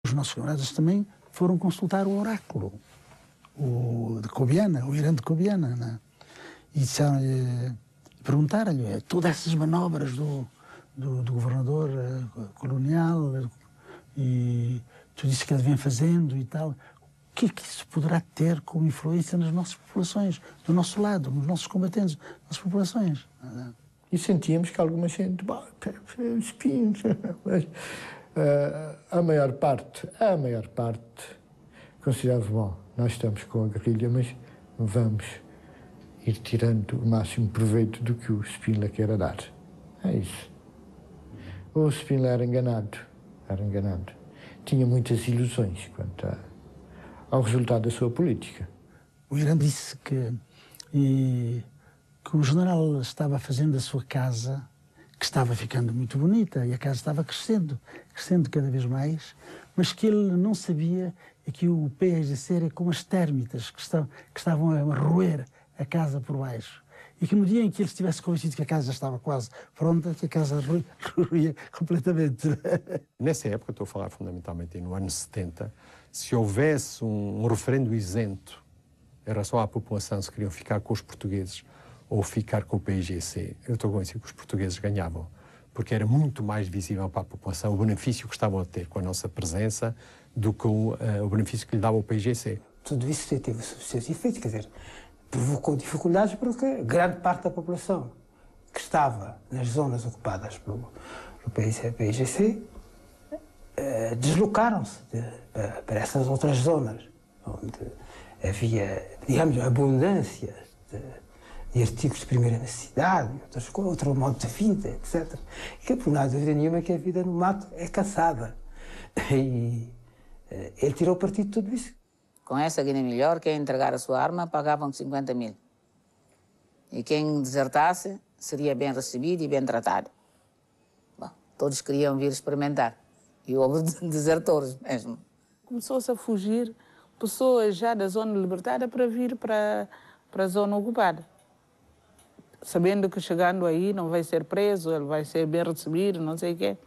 Os nossos camaradas também foram consultar o oráculo, o de Cobiana, o Irã de Cobiana, né? E perguntaram-lhe todas essas manobras do governador colonial, e tudo isso que ele vem fazendo e tal, o que é que isso poderá ter como influência nas nossas populações, do nosso lado, nos nossos combatentes, nas populações? E sentíamos que alguma gente, espinhos, mas a maior parte considerava, bom, nós estamos com a guerrilha, mas vamos ir tirando o máximo proveito do que o Spínola queira dar. É isso. O Spínola era enganado. Tinha muitas ilusões quanto ao resultado da sua política. O Irã disse que o general estava fazendo a sua casa, que estava ficando muito bonita, e a casa estava crescendo cada vez mais, mas que ele não sabia que o PAIGC era como as térmitas que estavam a roer a casa por baixo. E que no dia em que ele estivesse convencido que a casa já estava quase pronta, que a casa ruía completamente. Nessa época, estou a falar fundamentalmente no ano 70, se houvesse um referendo isento em relação à população, se queriam ficar com os portugueses ou ficar com o PAIGC, eu estou convencido que os portugueses ganhavam, porque era muito mais visível para a população o benefício que estavam a ter com a nossa presença do que o benefício que lhe dava o PAIGC. Tudo isso teve os seus efeitos, quer dizer, provocou dificuldades porque grande parte da população que estava nas zonas ocupadas pelo PAIGC deslocaram-se para essas outras zonas, onde havia, digamos, abundância de artigos de primeira necessidade, outro modo de vida, etc. E que, por não há dúvida nenhuma, que a vida no mato é caçada. E ele tirou partido de tudo isso. Com essa Guiné Melhor, quem entregar a sua arma pagavam 50 mil. E quem desertasse seria bem recebido e bem tratado. Bom, todos queriam vir experimentar. E houve desertores mesmo. Começou-se a fugir pessoas já da zona libertada para vir para a zona ocupada. Sabendo que chegando aí não vai ser preso, ele vai ser bem recebido, não sei o quê.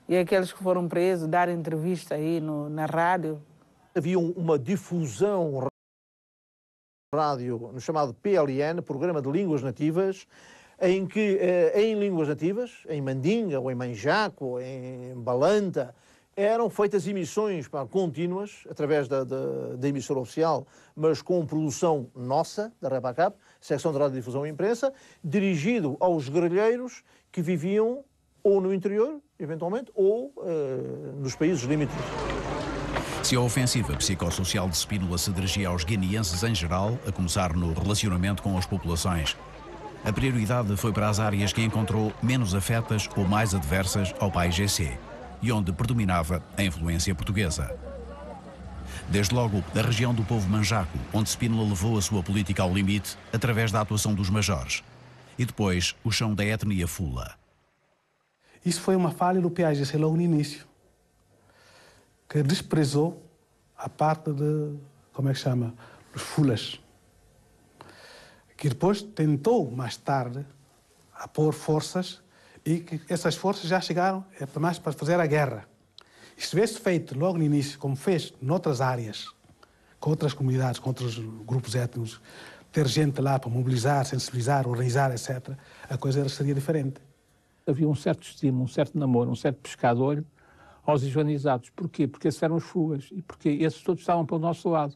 E aqueles que foram presos, dar entrevista aí na rádio. Havia uma difusão rádio no chamado PLN, Programa de Línguas Nativas, em que, em línguas nativas, em Mandinga, ou em Manjaco, ou em Balanta, eram feitas emissões contínuas, através da emissora oficial, mas com produção nossa, da REPACAP, Secção de Radiodifusão e Imprensa, dirigido aos guerrilheiros que viviam ou no interior, eventualmente, ou nos países limítrofes. Se a ofensiva psicossocial de Spínola se dirigia aos guineenses em geral, a começar no relacionamento com as populações, a prioridade foi para as áreas que encontrou menos afetas ou mais adversas ao PAIGC e onde predominava a influência portuguesa. Desde logo, a região do povo manjaco, onde Spínola levou a sua política ao limite através da atuação dos majores, e depois o chão da etnia fula. Isso foi uma falha do PAIGC logo no início, que desprezou a parte de, como é que chama, os fulas, que depois tentou, mais tarde, a pôr forças, e que essas forças já chegaram mais para fazer a guerra. E se tivesse feito logo no início, como fez noutras áreas, com outras comunidades, com outros grupos étnicos, ter gente lá para mobilizar, sensibilizar, organizar, etc., a coisa seria diferente. Havia um certo estímulo, um certo namoro, um certo pescador aos islamizados. Porquê? Porque esses eram os fugas e porque esses todos estavam para o nosso lado.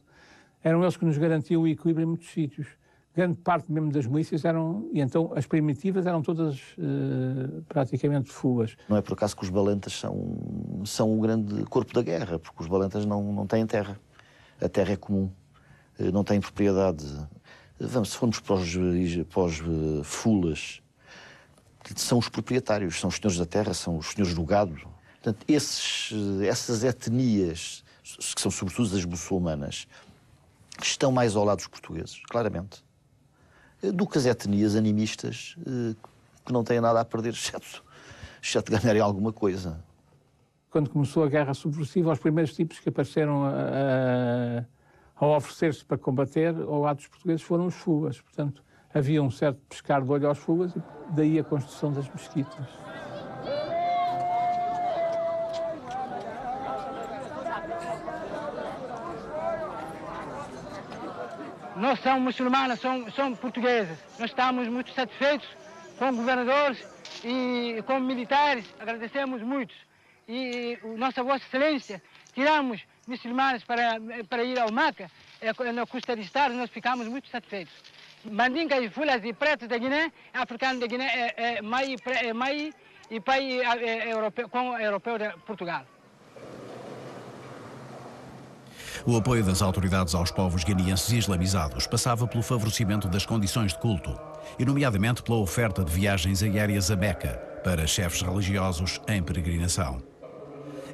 Eram eles que nos garantiam o equilíbrio em muitos sítios. Grande parte mesmo das milícias eram, e então as primitivas eram todas praticamente fugas. Não é por acaso que os balentas são o grande corpo da guerra, porque os balentas não têm terra. A terra é comum, não têm propriedade. Se formos para os fulas, são os proprietários, são os senhores da terra, são os senhores do gado. Portanto, essas etnias, que são sobretudo as muçulmanas, estão mais ao lado dos portugueses, claramente, do que as etnias animistas que não têm nada a perder, exceto ganharem alguma coisa. Quando começou a guerra subversiva, os primeiros tipos que apareceram a oferecer-se para combater ao lado dos portugueses foram os fugas. Portanto, havia um certo pescar de olho aos fugas e daí a construção das mesquitas. não são muçulmanas, são portuguesas. Nós estamos muito satisfeitos com governadores e com militares, agradecemos muito. E Nossa Vossa Excelência, tiramos muçulmanos para ir ao Meca, na Costa de Estado, nós ficamos muito satisfeitos. Mandinga e Fulas e Pretos da Guiné, africano da Guiné, é mãe e pai europeu, com europeu de Portugal. O apoio das autoridades aos povos guineenses islamizados passava pelo favorecimento das condições de culto, e nomeadamente pela oferta de viagens aéreas a Meca para chefes religiosos em peregrinação.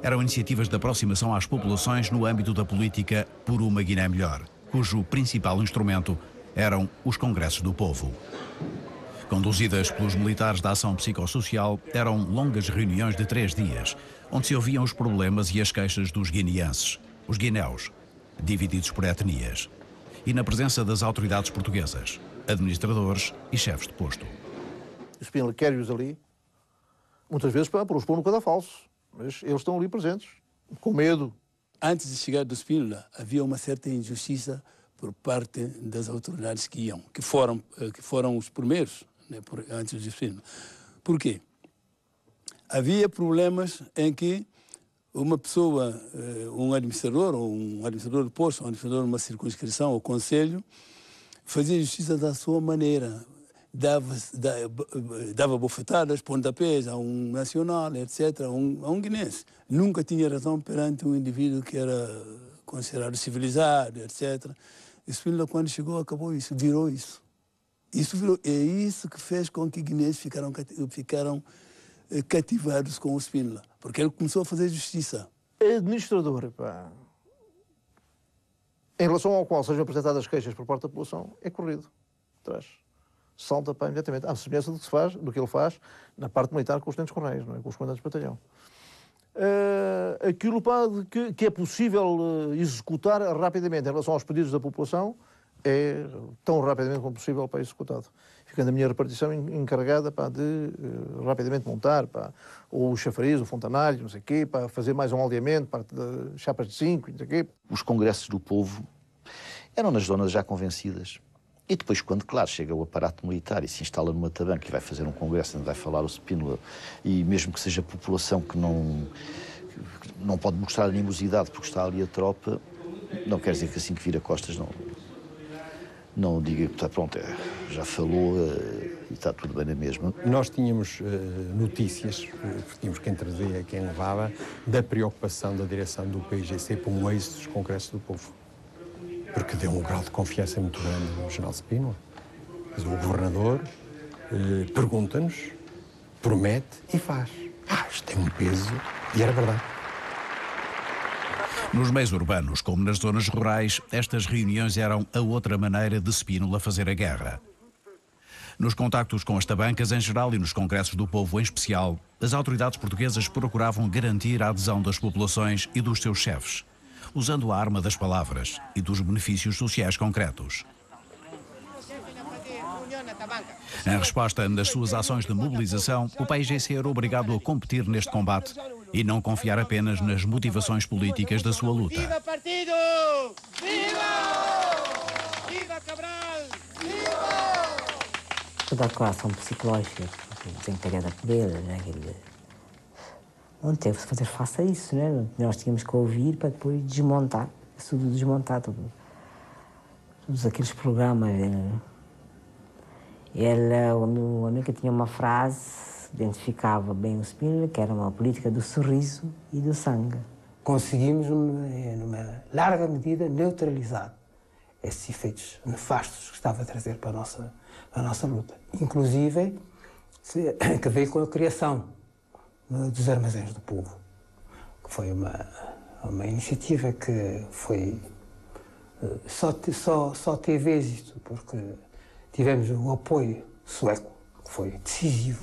Eram iniciativas de aproximação às populações no âmbito da política Por uma Guiné Melhor, cujo principal instrumento eram os Congressos do Povo. Conduzidas pelos militares da Ação Psicossocial, eram longas reuniões de 3 dias, onde se ouviam os problemas e as queixas dos guineenses, os guineus, divididos por etnias, e na presença das autoridades portuguesas, administradores e chefes de posto. O Spínola quer-os ali, muitas vezes para os pôr no cadafalso, mas eles estão ali presentes, com medo. Antes de chegar do Spínola, havia uma certa injustiça por parte das autoridades que foram os primeiros, né, antes do Spínola. Por quê? Havia problemas em que uma pessoa, um administrador de posto, um administrador de uma circunscrição ou conselho, fazia justiça da sua maneira. Dava bofetadas, pontapés a um nacional, etc., a um guinense. Nunca tinha razão perante um indivíduo que era considerado civilizado, etc. E Spínola, quando chegou, acabou isso, virou isso. É isso que fez com que guineenses ficaram cativados com o Spínola, porque ele começou a fazer justiça. Administrador, pá, em relação ao qual sejam apresentadas queixas por parte da população, é corrido atrás. Salta para imediatamente. Há semelhança do que ele faz na parte militar com os tenentes correios, não é? Com os comandantes de batalhão. Aquilo que é possível executar rapidamente em relação aos pedidos da população é tão rapidamente como possível para executado. Ficando a minha repartição encarregada de rapidamente montar ou o chafariz, o fontanalho, não sei o quê, para fazer mais um aldeamento, parte de chapas de 5, não sei o quê. Os congressos do povo eram nas zonas já convencidas. E depois, quando, claro, chega o aparato militar e se instala numa tabanca e vai fazer um congresso onde vai falar o Spínola, e mesmo que seja a população que não pode mostrar animosidade porque está ali a tropa, não quer dizer que assim que vira costas não diga que está pronto, já falou e está tudo bem na mesma. Nós tínhamos notícias, tínhamos quem trazia, quem levava, da preocupação da direção do PIGC para um êxito dos congressos do povo. Porque deu um grau de confiança muito grande no general Spínola. Mas o governador pergunta-nos, promete e faz. Isto tem um peso e era verdade. Nos meios urbanos, como nas zonas rurais, estas reuniões eram a outra maneira de Spínola fazer a guerra. Nos contactos com as tabancas em geral e nos congressos do povo em especial, as autoridades portuguesas procuravam garantir a adesão das populações e dos seus chefes, usando a arma das palavras e dos benefícios sociais concretos. Em resposta nas suas ações de mobilização, o PAIGC era obrigado a competir neste combate e não confiar apenas nas motivações políticas da sua luta. Viva partido! Viva! Viva Cabral! Viva! Toda a coação psicológica desencadeada por ele, né? Não teve de fazer face a isso, né? Nós tínhamos que ouvir para depois desmontar, todos aqueles programas. Né? O amigo tinha uma frase, identificava bem o Spínola, que era uma política do sorriso e do sangue. Conseguimos, numa larga medida, neutralizar esses efeitos nefastos que estava a trazer para a nossa luta. Inclusive, que veio com a criação dos Armazéns do Povo, que foi uma iniciativa que foi só teve êxito porque tivemos o apoio sueco, que foi decisivo.